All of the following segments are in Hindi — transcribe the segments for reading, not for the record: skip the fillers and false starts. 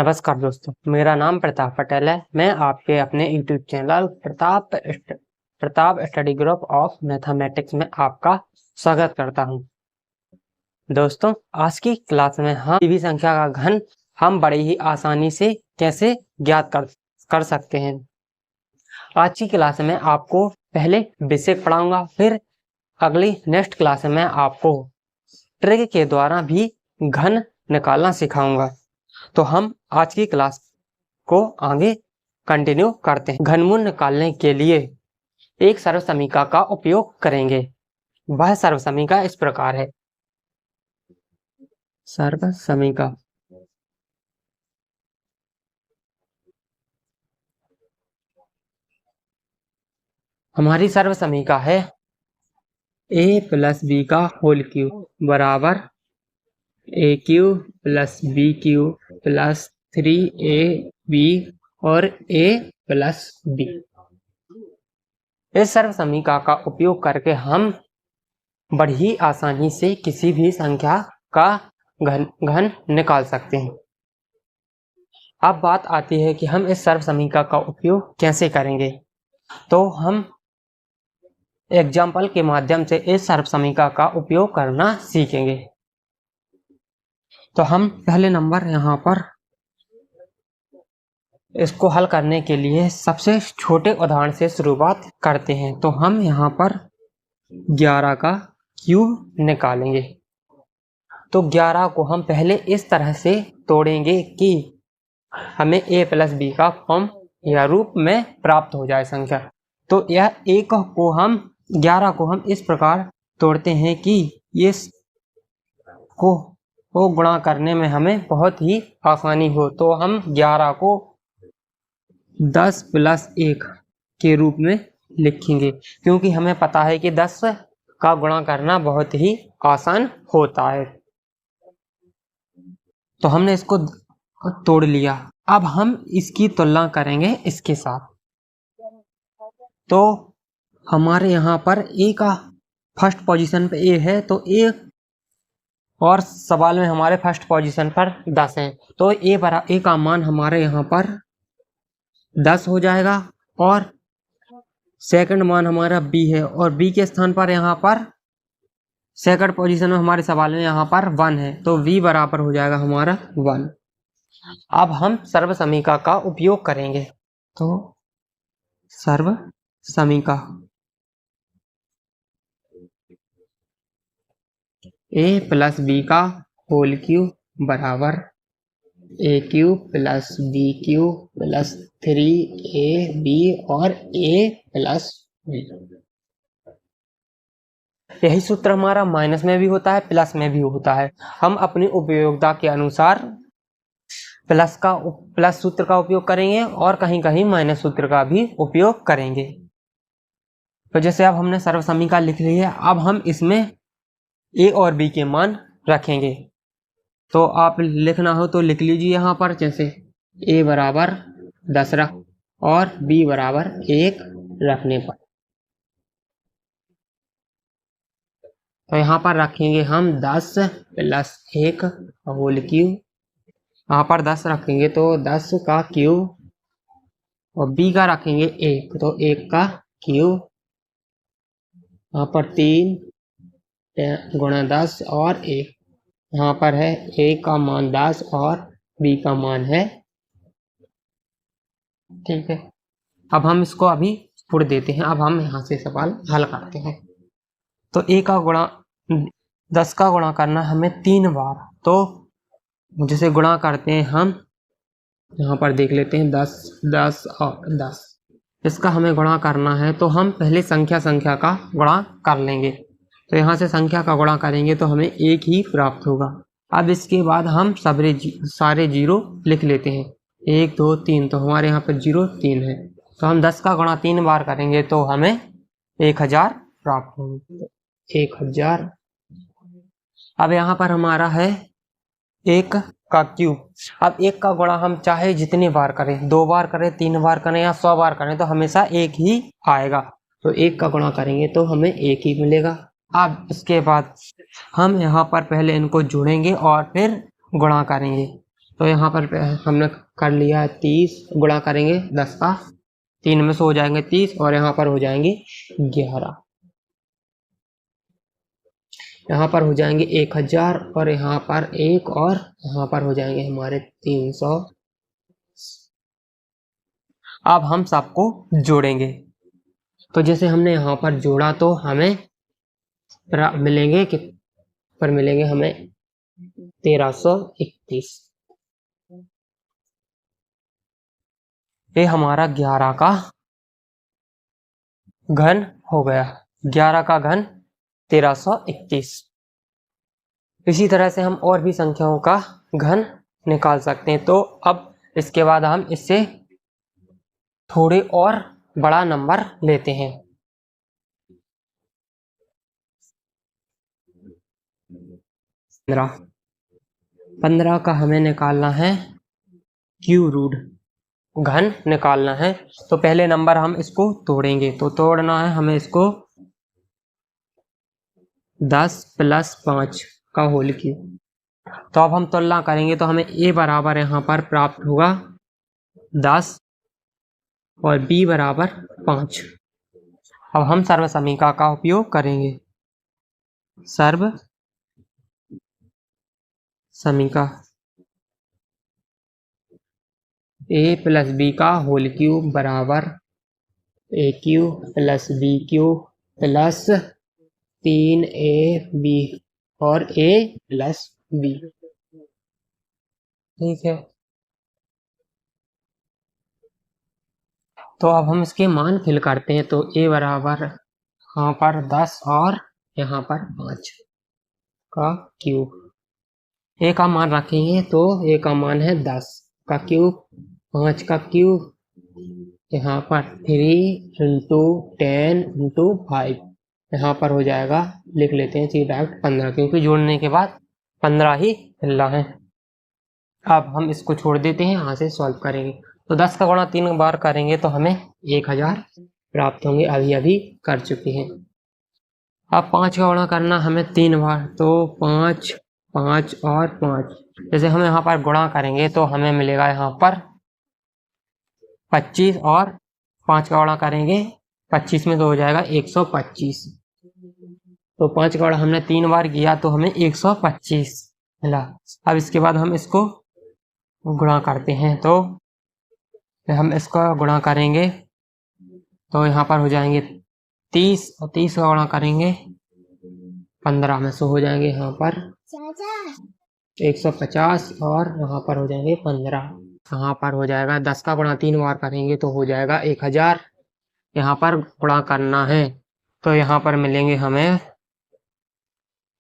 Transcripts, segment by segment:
नमस्कार दोस्तों, मेरा नाम प्रताप पटेल है। मैं आपके अपने YouTube channel Pratap study group of mathematics में आपका स्वागत करता हूं। दोस्तों, आज की क्लास में हम किसी भी संख्या का घन हम बड़ी ही आसानी से कैसे ज्ञात कर सकते हैं। आज की क्लास में आपको पहले बेसिक पढ़ाऊंगा, फिर अगली नेक्स्ट क्लास में आपको ट्रिक के द्वारा भी घन निकालना सिखाऊंगा। तो हम आज की क्लास को आगे कंटिन्यू करते हैं। घनमूल निकालने के लिए एक सर्वसमीका का उपयोग करेंगे। वह सर्वसमीका इस प्रकार है। सर्वसमीका हमारी सर्वसमीका है a प्लस बी का होल क्यूब बराबर A cube plus B cube plus 3ab और a प्लस बी। इस सर्वसमीका का उपयोग करके हम बड़ी ही आसानी से किसी भी संख्या का घन निकाल सकते हैं। अब बात आती है कि हम इस सर्वसमीका का उपयोग कैसे करेंगे। तो हम एग्जाम्पल के माध्यम से इस सर्वसमीका का उपयोग करना सीखेंगे। तो हम पहले नंबर यहाँ पर इसको हल करने के लिए सबसे छोटे उदाहरण से शुरुआत करते हैं। तो हम यहाँ पर 11 का क्यूब निकालेंगे। तो 11 को हम पहले इस तरह से तोड़ेंगे कि हमें a प्लस बी का फॉर्म या रूप में प्राप्त हो जाए संख्या। तो यह 11 को हम इस प्रकार तोड़ते हैं कि ये को गुणा करने में हमें बहुत ही आसानी हो। तो हम 11 को 10 प्लस 1 के रूप में लिखेंगे, क्योंकि हमें पता है कि 10 का गुणा करना बहुत ही आसान होता है। तो हमने इसको तोड़ लिया। अब हम इसकी तुलना करेंगे इसके साथ। तो हमारे यहाँ पर a का फर्स्ट पोजीशन पे a है, तो a और सवाल में हमारे फर्स्ट पोजीशन पर 10 है। तो a का मान हमारे यहाँ पर 10 हो जाएगा और सेकंड मान हमारा b है और b के स्थान पर यहाँ पर सेकंड पोजीशन में हमारे सवाल में यहाँ पर 1 है। तो v बराबर हो जाएगा हमारा 1। अब हम सर्वसमीका का उपयोग करेंगे। तो सर्वसमीका a प्लस बी का होल क्यूब बराबर A cube plus B cube plus 3ab और a प्लस बी। यही सूत्र हमारा माइनस में भी होता है, प्लस में भी होता है। हम अपनी उपयोगिता के अनुसार प्लस सूत्र का उपयोग करेंगे और कहीं कहीं माइनस सूत्र का भी उपयोग करेंगे। तो जैसे अब हमने सर्वसमीका लिख ली है, अब हम इसमें a और b के मान रखेंगे। तो आप लिखना हो तो लिख लीजिए यहाँ पर, जैसे a बराबर 10 रख और b बराबर 1 रखने पर। तो यहाँ पर रखेंगे हम 10 प्लस 1 होल क्यूब। यहाँ पर 10 रखेंगे तो 10 का क्यूब और b का रखेंगे 1, तो 1 का क्यूब। यहाँ पर 3 गुणा 10 और 1। यहाँ पर है a का मान 10 और b का मान है, ठीक है। अब हम इसको अभी छोड़ देते हैं। अब हम यहाँ से सवाल हल करते हैं। तो a का गुणा 10 का गुणा करना हमें 3 बार। तो जैसे गुणा करते हैं हम यहाँ पर देख लेते हैं 10 10 और 10। इसका हमें गुणा करना है तो हम पहले संख्या का गुणा कर लेंगे। तो यहाँ से संख्या का गुणा करेंगे तो हमें 1 ही प्राप्त होगा। अब इसके बाद हम सारे जीरो लिख लेते हैं, 1 2 3। तो हमारे यहाँ पर 0 3 है। तो हम 10 का गुणा 3 बार करेंगे तो हमें 1000 प्राप्त होंगे। 1000। अब यहाँ पर हमारा है 1 का क्यूब। अब 1 का गुणा हम चाहे जितनी बार करें, 2 बार करें, 3 बार करें या 100 बार करें, तो हमेशा 1 ही आएगा। तो 1 का गुणा करेंगे तो हमें 1 ही मिलेगा। अब इसके बाद हम यहाँ पर पहले इनको जोड़ेंगे और फिर गुणा करेंगे। तो यहाँ पर हमने कर लिया 30, गुणा करेंगे 10 का 3 में से हो जाएंगे 30 और यहाँ पर हो जाएंगे 11, यहाँ पर हो जाएंगे 1000 और यहाँ पर 1 और यहाँ पर हो जाएंगे हमारे 300। अब हम सबको जोड़ेंगे। तो जैसे हमने यहाँ पर जोड़ा तो हमें मिलेंगे मिलेंगे हमें 1331। ये हमारा 11 का घन हो गया, 11 का घन 1331। इसी तरह से हम और भी संख्याओं का घन निकाल सकते हैं। तो अब इसके बाद हम इससे थोड़े और बड़ा नंबर लेते हैं। 15 का हमें निकालना है क्यू रूट, घन निकालना है। तो पहले नंबर हम इसको तोड़ेंगे। तो तोड़ना है हमें इसको 10 + 5 का होल क्यूब। तो अब हम तुलना करेंगे तो हमें a बराबर यहाँ पर प्राप्त होगा 10 और b बराबर 5। अब हम सर्व समीकरण का उपयोग करेंगे। सर्व समीकरण a + b का होल क्यूब बराबर a³ + b³ + 3ab और a + b। ठीक है, तो अब हम इसके मान फिल करते हैं। तो a बराबर यहाँ पर 10 और यहाँ पर 5 का क्यूब। a का मान रखेंगे तो a का मान है 10 का क्यूब, 5 का क्यूब, यहाँ पर 3 × 10 × 5, यहाँ पर हो जाएगा, लिख लेते हैं सीधा 15, क्योंकि जोड़ने के बाद 15 ही मिल रहा है। अब हम इसको छोड़ देते हैं, यहाँ से सॉल्व करेंगे। तो 10 का गुणा 3 बार करेंगे तो हमें 1000 प्राप्त होंगे, अभी कर चुके हैं। अब 5 का गुणा करना हमें 3 बार, तो 5, 5 और 5। जैसे हम यहाँ पर गुणा करेंगे तो हमें मिलेगा यहाँ पर 25 और 5 का गुणा करेंगे 25 में तो हो जाएगा 125। तो 5 का गुणा हमने 3 बार किया तो हमें 125 मिला। अब इसके बाद हम इसको गुणा करते हैं। तो हम इसका गुणा करेंगे तो यहाँ पर हो जाएंगे 30 और 30 का गुणा करेंगे 15 में से हो जाएंगे यहाँ पर 150 और यहाँ पर हो जाएंगे 15। यहाँ पर हो जाएगा 10 का गुणा 3 बार करेंगे तो हो जाएगा 1000। यहाँ पर गुणा करना है तो यहाँ पर मिलेंगे हमें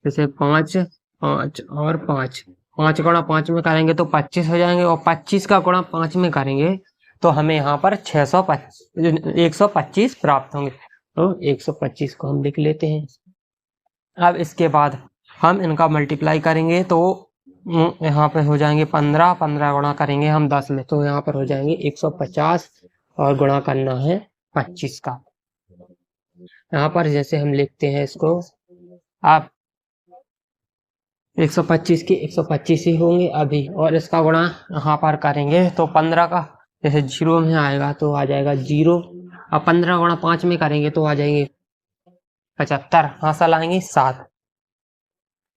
जैसे 5, 5 और 5। 5 गुणा 5 में करेंगे तो 25 हो जाएंगे और 25 का गुणा 5 में करेंगे तो हमें यहाँ पर 125 प्राप्त होंगे। तो 125 को हम लिख लेते हैं। अब इसके बाद हम इनका मल्टीप्लाई करेंगे तो यहाँ पर हो जाएंगे 15, 15 गुणा करेंगे हम 10 में तो यहाँ पर हो जाएंगे 150 और गुणा करना है 25 का। यहाँ पर जैसे हम लिखते हैं इसको, आप 125 के 125 ही होंगे अभी, और इसका गुणा यहाँ पर करेंगे तो 15 का जैसे 0 में आएगा तो आ जाएगा 0। अब 15 गुणा 5 में करेंगे तो आ जाएंगे 75, हासिल आएंगे 7।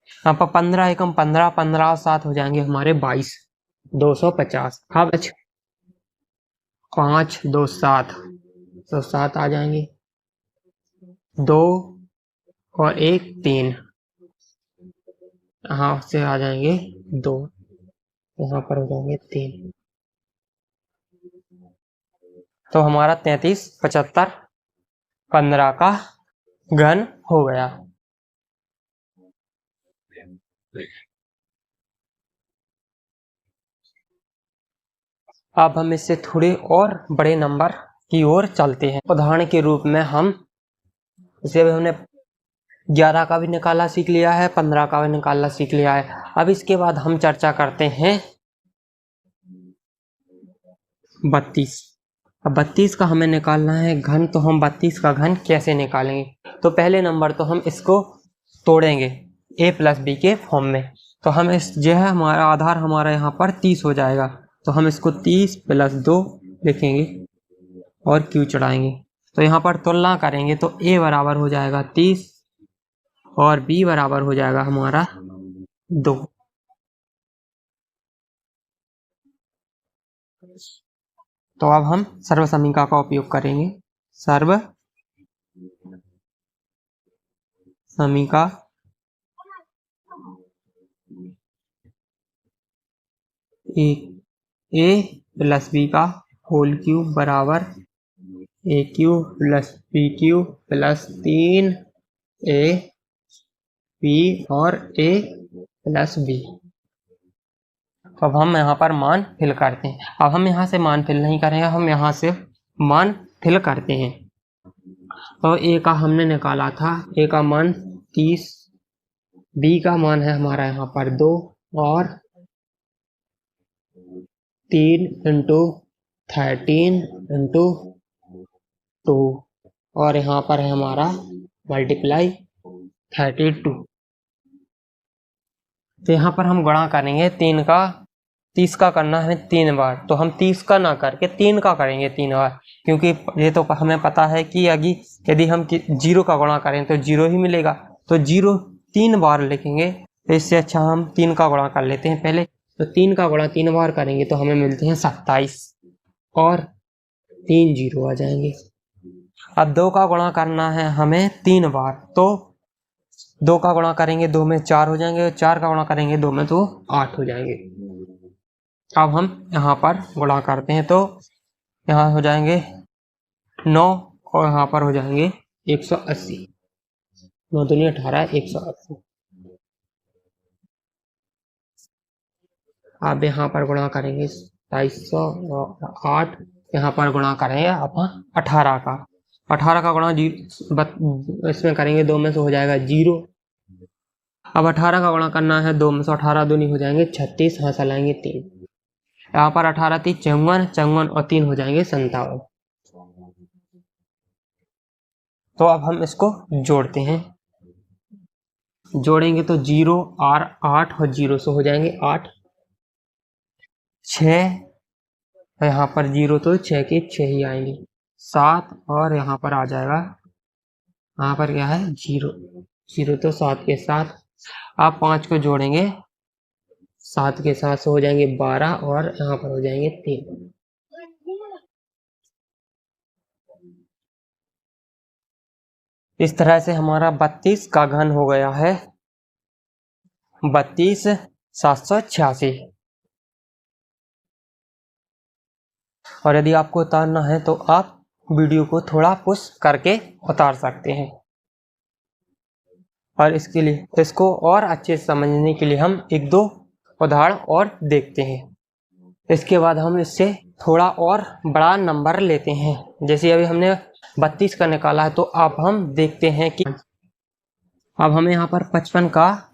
यहाँ पर 15 एकम 15, 15 और 7 हो जाएंगे हमारे 22, 250। हाँ बच 5, 2, 7 तो 7 आ जाएंगे, 2 और 1, 3, यहाँ से आ जाएंगे 2, यहाँ पर हो जाएंगे 3। तो हमारा 33, 75, 15 का घन हो गया। अब हम इससे थोड़े और बड़े नंबर की ओर चलते हैं। उदाहरण के रूप में हम इसे हमने 11 का भी निकालना सीख लिया है, 15 का भी निकालना सीख लिया है। अब इसके बाद हम चर्चा करते हैं 32। अब 32 का हमें निकालना है घन, तो हम 32 का घन कैसे निकालेंगे? तो पहले नंबर तो हम इसको तोड़ेंगे a + b के फॉर्म में। तो हम इस जो है हमारा आधार हमारा यहाँ पर 30 हो जाएगा। तो हम इसको 30 + 2 लिखेंगे और Q चढ़ाएंगे। तो यहाँ पर तुलना करेंगे तो A बराबर हो जाएगा 30 और B बराबर हो जाएगा हमारा 2। तो अब हम सर्व समीकरण का उपयोग करेंगे। सर्व समीकरण A + B का होल क्यूब बराबर AQ + BQ + 3AB और A + B। तो अब हम यहाँ पर मान फिल करते हैं। अब हम यहाँ से मान फिल नहीं करेंगे, हम यहाँ से मान फिल करते हैं। तो A का हमने निकाला था, A का मान 30, B का मान है हमारा यहाँ पर 2 और 3 × 13 × 2 और यहाँ पर है हमारा मल्टीप्लाई 32। तो यहाँ पर हम गुणा करेंगे 30 का करना है 3 बार, तो हम 30 का ना करके 3 का करेंगे 3 बार, क्योंकि ये तो हमें पता है कि यदि हम 0 का गुणा करें तो 0 ही मिलेगा। तो 0 3 बार लिखेंगे, तो इससे अच्छा हम 3 का गुणा कर लेते हैं पहले। तो 3 का गुणा 3 बार करेंगे तो हमें मिलते हैं 27 और 3 0 आ जाएंगे। अब 2 का गुणा करना है हमें 3 बार, तो 2 का गुणा करेंगे 2 में 4 हो जाएंगे, 4 का गुणा करेंगे 2 में तो 8 हो जाएंगे। अब हम यहाँ पर गुणा करते हैं तो यहाँ हो जाएंगे 9 और यहाँ पर हो जाएंगे 180। 9 दूनी 18, 180। अब यहाँ पर गुणा करेंगे 2700 और 8, यहाँ पर गुणा करेंगे अपन 18 का। 18 का गुणा इसमें करेंगे 2 में से हो जाएगा 0। अब 18 का गुणा करना है 2 में से, 18 दूनी हो जाएंगे 36, हाथ लाएंगे 3। यहाँ पर 18 3 54, 54 और 3 हो जाएंगे 57। तो अब हम इसको जोड़ते हैं। जोड़ेंगे तो 0 और 8 और 0 से हो जाएंगे 8, 6 यहाँ पर 0 तो 6 के 6 ही आएंगे, 7 और यहाँ पर आ जाएगा, यहाँ पर क्या है 0, 0 तो 7 के 7। आप 5 को जोड़ेंगे 7 के 7 से हो जाएंगे 12 और यहाँ पर हो जाएंगे 3। इस तरह से हमारा 32 का घन हो गया है 32,786। और यदि आपको उतारना है तो आप वीडियो को थोड़ा पुश करके उतार सकते हैं। और इसके लिए इसको और अच्छे से समझने के लिए हम 1-2 उदाहरण और देखते हैं। इसके बाद हम इससे थोड़ा और बड़ा नंबर लेते हैं। जैसे अभी हमने 32 का निकाला है, तो अब हम देखते हैं कि अब हमें यहाँ पर 55 का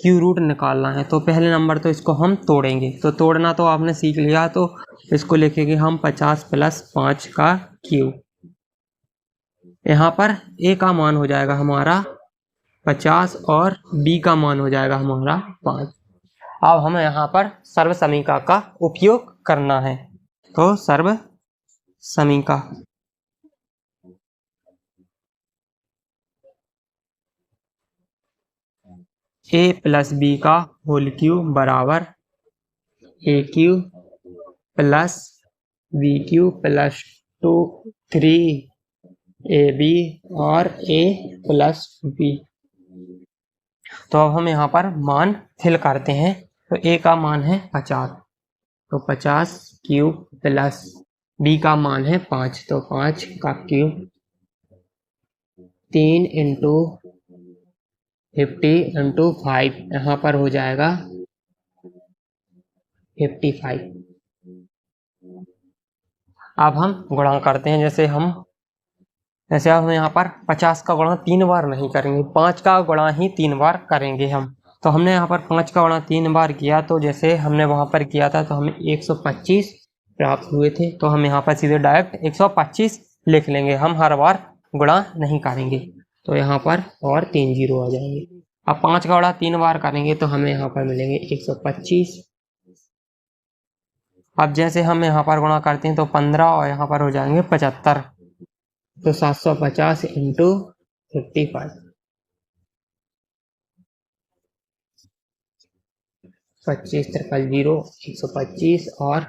क्यू रूट निकालना है। तो पहले नंबर तो इसको हम तोड़ेंगे, तो तोड़ना तो आपने सीख लिया, तो इसको लिखेंगे हम 50 + 5 का क्यू। यहाँ पर A का मान हो जाएगा हमारा 50 और B का मान हो जाएगा हमारा 5। अब हमें यहाँ पर सर्व समीकरण का उपयोग करना है। तो सर्व समीकरण A + B का होल क्यूब बराबर AQ + BQ + 3AB और A + B। तो अब हम यहाँ पर मान फिल करते हैं। तो A का मान है 50, तो 50 क्यूब प्लस B का मान है 5, तो 5 का क्यूब 3 × 50 × 5, यहाँ पर हो जाएगा 55। अब हम गुणा करते हैं। जैसे हम यहाँ पर 50 का गुणा 3 बार नहीं करेंगे, 5 का गुणा ही 3 बार करेंगे हम। तो हमने यहाँ पर 5 का गुणा 3 बार किया, तो जैसे हमने वहाँ पर किया था तो हमें 125 प्राप्त हुए थे। तो हम यहाँ पर सीधे डायरेक्ट 125 लिख लेंगे, हम हर बार गुणा नहीं करेंगे। तो यहाँ पर और 3 0 आ जाएंगे। अब 5 का गुणा 3 बार करेंगे तो हमें यहाँ पर मिलेंगे 125। अब जैसे हम यहाँ पर गुणा करते हैं तो 15 और यहाँ पर हो जाएंगे 75, तो 750 इंटू 55, 25 ट्रिपल 0 125। और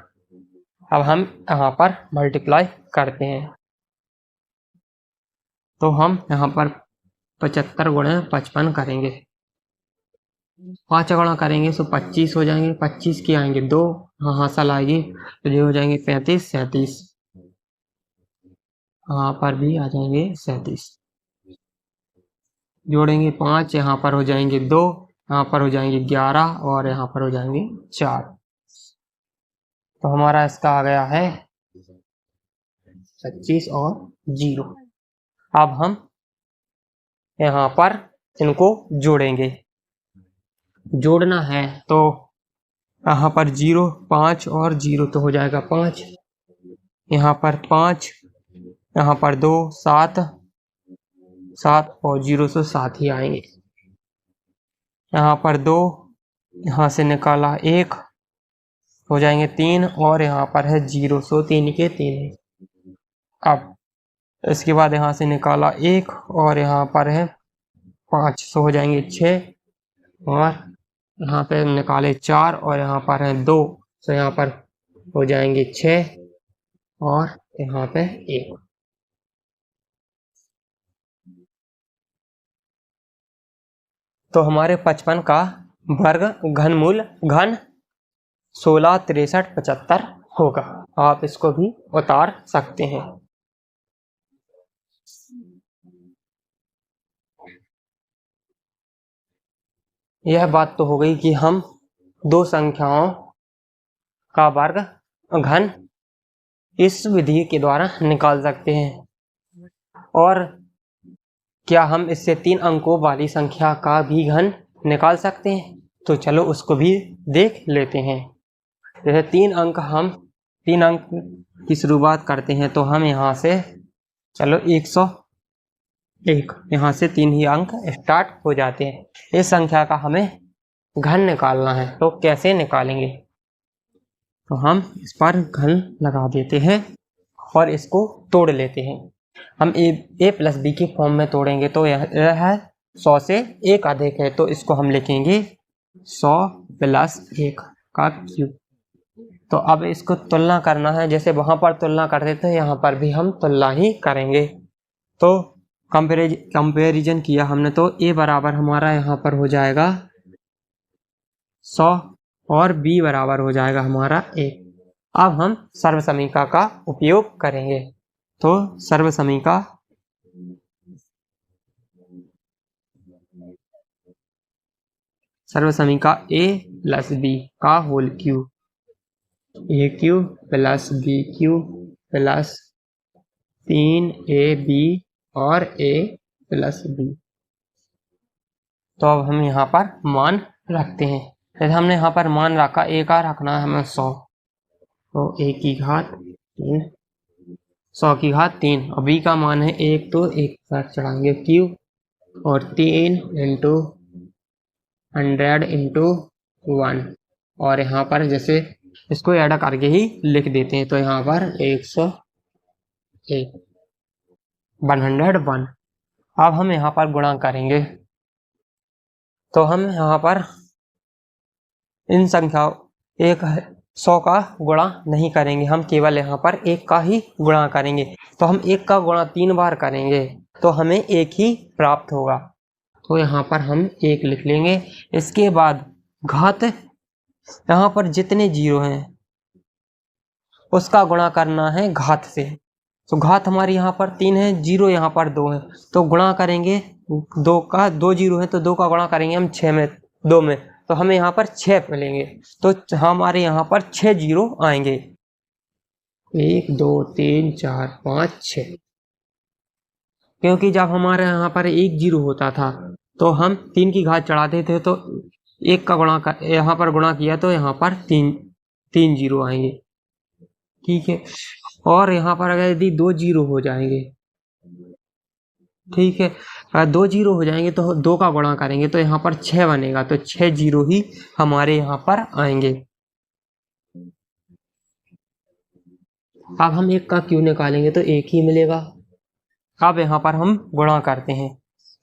अब हम यहाँ पर मल्टीप्लाई करते हैं तो हम यहाँ पर 75 गुणे 55 करेंगे, 5 गुणा करेंगे तो 25 हो जाएंगे, 25 की आएंगे 2, हाँ हासिल आएगी तो ये हो जाएंगे 35 37, यहाँ पर भी आ जाएंगे 37, जोड़ेंगे 5, यहाँ पर हो जाएंगे 2, यहाँ पर हो जाएंगे 11 और यहाँ पर हो जाएंगे 4। तो हमारा इसका आ गया है 25 और 0। अब हम यहाँ पर इनको जोड़ेंगे, जोड़ना है तो यहाँ पर 0 5 और 0 तो हो जाएगा 5, यहाँ पर 5, यहाँ पर 2 7 7 और 0 से 7 ही आएंगे, यहाँ पर 2, यहाँ से निकाला 1 हो जाएंगे 3 और यहाँ पर है 0 सो 3 के 3 है। अब इसके बाद यहाँ से निकाला 1 और यहाँ पर है 5 सो हो जाएंगे 6 और यहाँ पे निकाले 4 और यहाँ पर है 2 तो यहाँ पर हो जाएंगे 6 और यहाँ पे 1। तो हमारे 55 का वर्ग घनमूल घन 16 63 75 होगा। आप इसको भी उतार सकते हैं। यह बात तो हो गई कि हम दो संख्याओं का वर्ग घन इस विधि के द्वारा निकाल सकते हैं, और क्या हम इससे 3 अंकों वाली संख्या का भी घन निकाल सकते हैं? तो चलो उसको भी देख लेते हैं। जैसे 3 अंक, हम 3 अंक की शुरुआत करते हैं तो हम यहाँ से चलो 101, यहाँ से 3 ही अंक स्टार्ट हो जाते हैं। इस संख्या का हमें घन निकालना है, तो कैसे निकालेंगे? तो हम इस पर घन लगा देते हैं और इसको तोड़ लेते हैं। हम a प्लस बी के फॉर्म में तोड़ेंगे तो यह है 100 से 1 अधिक है, तो इसको हम लिखेंगे 100 प्लस 1 का क्यूब। तो अब इसको तुलना करना है, जैसे वहां पर तुलना करते थे यहाँ पर भी हम तुलना ही करेंगे। तो कंपेरिजन किया हमने तो a बराबर हमारा यहाँ पर हो जाएगा 100 और b बराबर हो जाएगा हमारा 1। अब हम सर्वसमीका का उपयोग करेंगे। तो सर्वसमीका a प्लस बी का whole cube, a cube plus b cube plus 3ab और a प्लस b। तो अब हम यहाँ पर मान रखते हैं। जैसे हमने यहाँ पर मान रखा, a का रखना है हमें 100, तो a की घात 3, 100 की घात 3, और b का मान है 1, तो 1 साथ चढ़ाएंगे क्यूब और 3 इंटू 100 इंटू 1, और यहाँ पर जैसे इसको ऐड करके ही लिख देते हैं, तो यहाँ पर 101 101। अब हम यहाँ पर गुणा करेंगे, तो हम यहाँ पर इन संख्याओं 100 का गुणा नहीं करेंगे, हम केवल यहाँ पर 1 का ही गुणा करेंगे। तो हम 1 का गुणा 3 बार करेंगे तो हमें 1 ही प्राप्त होगा, तो यहाँ पर हम 1 लिख लेंगे। इसके बाद घात, यहाँ पर जितने जीरो हैं उसका गुणा करना है घात से। तो घात हमारी यहाँ पर 3 है, जीरो यहाँ पर 2 है, तो गुणा करेंगे 2 का, 2 जीरो है तो 2 का गुणा करेंगे हम 6 में 2 में, तो हमें यहाँ पर 6 मिलेंगे। तो हमारे यहाँ पर 6 जीरो आएंगे, 1 2 3 4 5 6, क्योंकि जब हमारे यहाँ पर 1 जीरो होता था तो हम 3 की घात चढ़ाते थे, तो 1 का गुणा यहाँ पर गुणा किया तो यहाँ पर 3 जीरो आएंगे, ठीक है। और यहाँ पर अगर यदि 2 जीरो हो जाएंगे, ठीक है, अगर 2 जीरो हो जाएंगे तो 2 का गुणा करेंगे तो यहाँ पर 6 बनेगा, तो 6 जीरो ही हमारे यहाँ पर आएंगे। अब हम 1 का क्यों निकालेंगे तो 1 ही मिलेगा। अब यहाँ पर हम गुणा करते हैं,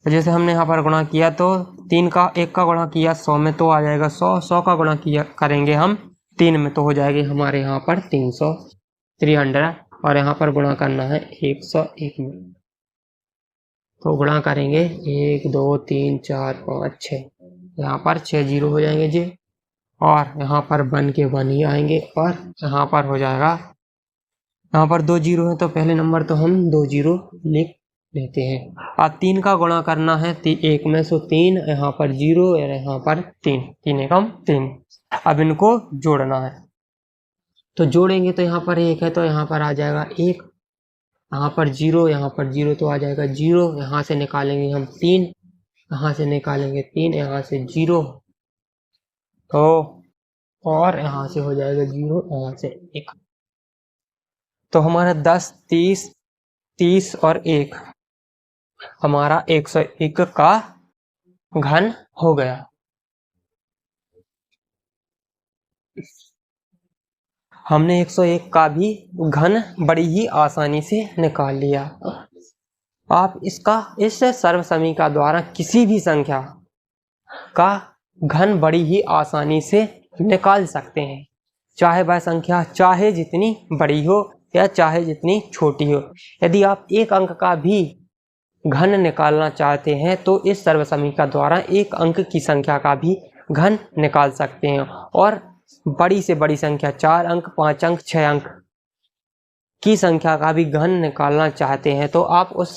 तो जैसे हमने यहाँ पर गुणा किया तो 3 का 1 का गुणा किया 100 में तो आ जाएगा 100, 100 का गुणा किया करेंगे हम 3 में तो हो जाएगी हमारे यहाँ पर 300, 300, और यहाँ पर गुणा करना है 101 में, तो गुणा करेंगे 1 2 3 4 5 6, यहाँ पर 6 जीरो हो जाएंगे जी, और यहाँ पर 1 के 1 ही आएंगे, और यहाँ पर हो जाएगा, यहाँ पर 2 जीरो है तो पहले नंबर तो हम 2 जीरो लिख लेते हैं। अब 3 का गुणा करना है 1 में, सो 3, यहाँ पर 0 और यहाँ पर 3, 3 एकम 3। अब इनको जोड़ना है, तो जोड़ेंगे तो यहाँ पर 1 है तो यहाँ पर आ जाएगा 1, यहाँ पर 0, यहाँ पर 0 तो आ जाएगा 0, यहाँ से निकालेंगे हम 3, यहाँ से निकालेंगे 3, यहाँ से 0, तो और यहाँ से हो जाएगा 0, यहाँ से 1, तो हमारा 10 30 30 और 1 हमारा 101 का घन हो गया। हमने 101 का भी घन बड़ी ही आसानी से निकाल लिया। आप इस सर्व समीकरण द्वारा किसी भी संख्या का घन बड़ी ही आसानी से निकाल सकते हैं, चाहे वह संख्या चाहे जितनी बड़ी हो या चाहे जितनी छोटी हो। यदि आप एक अंक का भी घन निकालना चाहते हैं तो इस सर्व समीकरण द्वारा एक अंक की संख्या का भी घन निकाल सकते हैं, और बड़ी से बड़ी संख्या 4 अंक 5 अंक 6 अंक की संख्या का भी घन निकालना चाहते हैं तो आप उस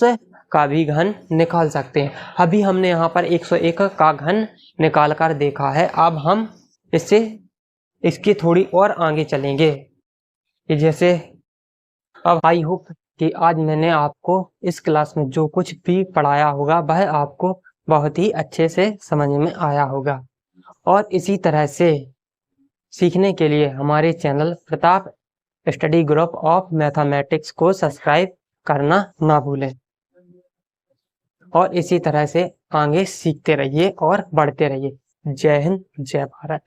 का भी घन निकाल सकते हैं। अभी हमने यहाँ पर 101 का घन निकाल कर देखा है, अब हम इसके थोड़ी और आगे चलेंगे कि जैसे अब आई होप कि आज मैंने आपको इस क्लास में जो कुछ भी पढ़ाया होगा वह आपको बहुत ही अच्छे से समझ में आया होगा, और इसी तरह से सीखने के लिए हमारे channel Pratap study group of mathematics को सब्सक्राइब करना ना भूलें, और इसी तरह से आगे सीखते रहिए और बढ़ते रहिए। जय हिंद, जय भारत।